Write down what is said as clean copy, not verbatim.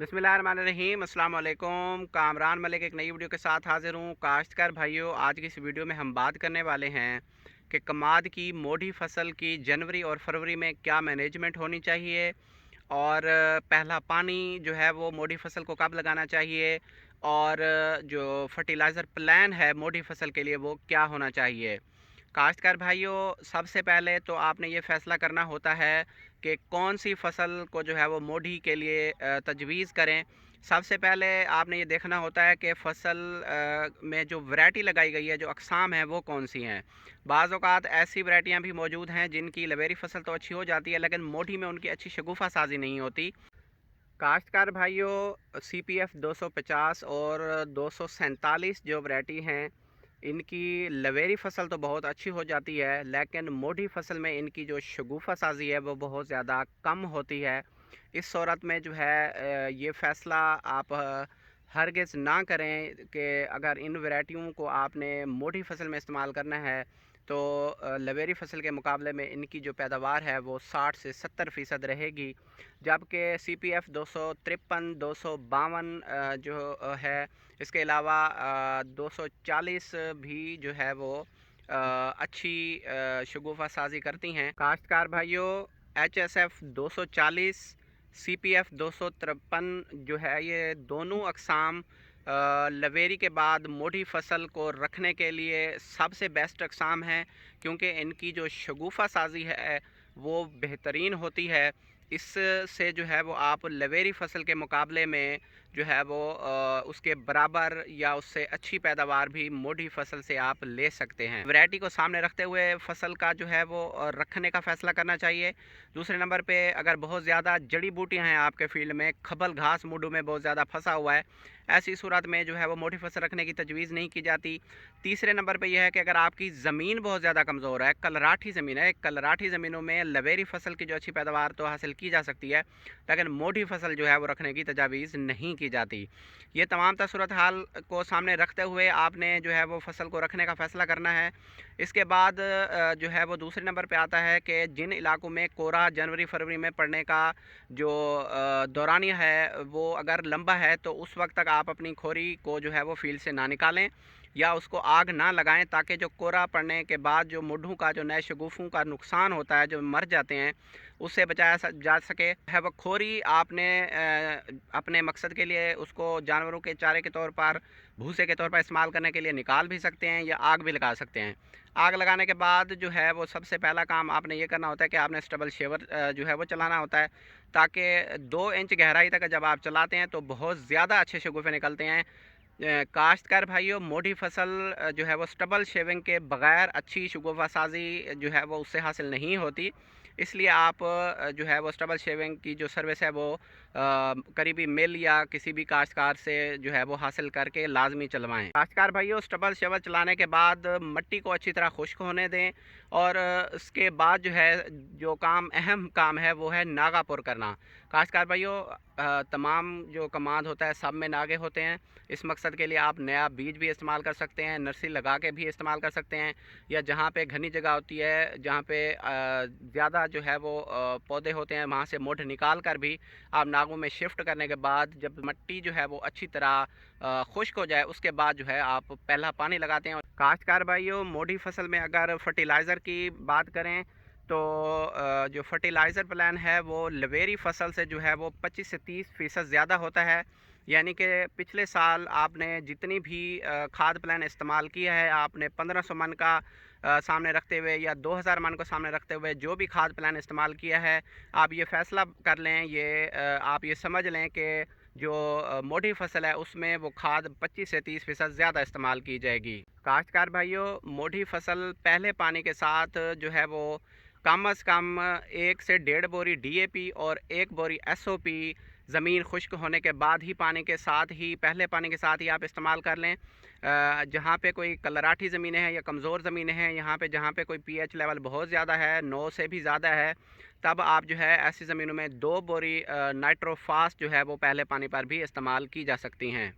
बिस्मिल्लाहिर्रहमानिर्रहीम अस्सलाम वालेकुम। कामरान मलिक एक नई वीडियो के साथ हाज़िर हूँ। काश्तकार भाइयों, आज की इस वीडियो में हम बात करने वाले हैं कि कमाद की मोटी फसल की जनवरी और फरवरी में क्या मैनेजमेंट होनी चाहिए और पहला पानी जो है वो मोटी फसल को कब लगाना चाहिए और जो फर्टिलाइज़र प्लान है मोटी फसल के लिए वो क्या होना चाहिए। काश्तकार भाइयों, सबसे पहले तो आपने ये फ़ैसला करना होता है कि कौन सी फसल को जो है वो मोड़ी के लिए तजवीज़ करें। सबसे पहले आपने ये देखना होता है कि फसल में जो वैरायटी लगाई गई है, जो अक़साम हैं वो कौन सी हैं। बाज़ औक़ात ऐसी वैरायटियाँ भी मौजूद हैं जिनकी लवेरी फसल तो अच्छी हो जाती है लेकिन मोटी में उनकी अच्छी शगुफ़ा साजी नहीं होती। काश्तकार भाइयों, CPF 250 और 247 जो वैरायटी हैं, इनकी लवेरी फसल तो बहुत अच्छी हो जाती है लेकिन मोटी फसल में इनकी जो शगुफ़ा साजी है वो बहुत ज़्यादा कम होती है। इस सूरत में जो है ये फ़ैसला आप हरगिज़ ना करें कि अगर इन वैरायटियों को आपने मोटी फसल में इस्तेमाल करना है तो लवेरी फसल के मुकाबले में इनकी जो पैदावार है वो 60 से 70% रहेगी। जबकि CPF 253, 252 जो है, इसके अलावा 240 भी जो है वो अच्छी शगुफ़ा साजी करती हैं। काश्तकार भाइयों, HSF 240, CPF 253 जो है, ये दोनों अक़साम लवेरी के बाद मोटी फसल को रखने के लिए सबसे बेस्ट अक़साम हैं क्योंकि इनकी जो शगुफ़ा साजी है वो बेहतरीन होती है। इससे जो है वो आप लवेरी फसल के मुकाबले में जो है वो उसके बराबर या उससे अच्छी पैदावार भी मोटी फसल से आप ले सकते हैं। वैरायटी को सामने रखते हुए फसल का जो है वो रखने का फ़ैसला करना चाहिए। दूसरे नंबर पे, अगर बहुत ज़्यादा जड़ी बूटियां हैं आपके फील्ड में, खबल घास मुड्डू में बहुत ज़्यादा फंसा हुआ है, ऐसी सूरत में जो है वो मोटी फसल रखने की तजवीज़ नहीं की जाती। तीसरे नंबर पे यह है कि अगर आपकी ज़मीन बहुत ज़्यादा कमज़ोर है, कलराठी ज़मीन है, कलराठी ज़मीनों में लवेरी फसल की जो अच्छी पैदावार तो हासिल की जा सकती है लेकिन मोटी फसल जो है वो रखने की तजावीज़ नहीं की जाती। ये तमाम सूरत हाल को सामने रखते हुए आपने जो है वो फसल को रखने का फ़ैसला करना है। इसके बाद जो है वो दूसरे नंबर पे आता है कि जिन इलाकों में कोरा जनवरी फरवरी में पड़ने का जो दौरानिया है वो अगर लंबा है तो उस वक्त तक आप अपनी खोरी को जो है वो फील्ड से ना निकालें या उसको आग ना लगाएं, ताकि जो कोरा पड़ने के बाद जो मुड्ढों का, जो नए शगुफ़ों का नुकसान होता है, जो मर जाते हैं, उससे बचाया जा सके है। वो खोरी आपने अपने मकसद के लिए उसको जानवरों के चारे के तौर पर, भूसे के तौर पर इस्तेमाल करने के लिए निकाल भी सकते हैं या आग भी लगा सकते हैं। आग लगाने के बाद जो है वो सबसे पहला काम आपने ये करना होता है कि आपने स्टबल शेवर जो है वो चलाना होता है, ताकि 2 इंच गहराई तक जब आप चलाते हैं तो बहुत ज़्यादा अच्छे शगुफ़े निकलते हैं। काश्तकार भाइयों, मोटी फसल जो है वो स्टबल शेविंग के बग़ैर अच्छी शगुफ़ा साजी जो है वो उससे हासिल नहीं होती। इसलिए आप जो है वो स्टबल शेविंग की जो सर्विस है वो करीबी मिल या किसी भी काश्तकार से जो है वो हासिल करके लाजमी चलवाएं। काश्तकार भाइयों, स्टबल शेवर चलाने के बाद मिट्टी को अच्छी तरह खुश्क होने दें और उसके बाद जो है, जो काम अहम काम है वो है नागापुर करना। काश्तकार भाइयों, तमाम जो कमाद होता है सब में नागे होते हैं। इस मकसद के लिए आप नया बीज भी इस्तेमाल कर सकते हैं, नर्सरी लगा के भी इस्तेमाल कर सकते हैं, या जहाँ पे घनी जगह होती है, जहाँ पे ज़्यादा जो है वो पौधे होते हैं, वहाँ से मुठ निकाल कर भी आप नागों में शिफ्ट करने के बाद जब मिट्टी जो है वो अच्छी तरह खुश्क हो जाए उसके बाद जो है आप पहला पानी लगाते हैं। काश्तकार भाइयों, मोटी फसल में अगर फर्टिलाइज़र की बात करें तो जो फर्टिलाइज़र प्लान है वो लवेरी फसल से जो है वो 25 से 30% ज़्यादा होता है। यानी कि पिछले साल आपने जितनी भी खाद प्लान इस्तेमाल किया है, आपने 1500 मन का सामने रखते हुए या 2000 मन को सामने रखते हुए जो भी खाद प्लान इस्तेमाल किया है, आप ये फ़ैसला कर लें, ये आप ये समझ लें कि जो मोटी फसल है उसमें वो खाद 25 से 30% ज़्यादा इस्तेमाल की जाएगी। काश्तकार भाइयों, मोटी फसल पहले पानी के साथ जो है वो कम अज़ कम 1 से 1.5 बोरी DAP और 1 बोरी SOP ज़मीन खुश्क होने के बाद ही, पानी के साथ ही, पहले पानी के साथ ही आप इस्तेमाल कर लें। जहाँ पे कोई कलराठी ज़मीनें हैं या कमज़ोर ज़मीनें हैं, यहाँ पे जहाँ पे कोई pH लेवल बहुत ज़्यादा है, 9 से भी ज़्यादा है, तब आप जो है ऐसी ज़मीनों में 2 बोरी नाइट्रोफास जो है वो पहले पानी पर भी इस्तेमाल की जा सकती हैं।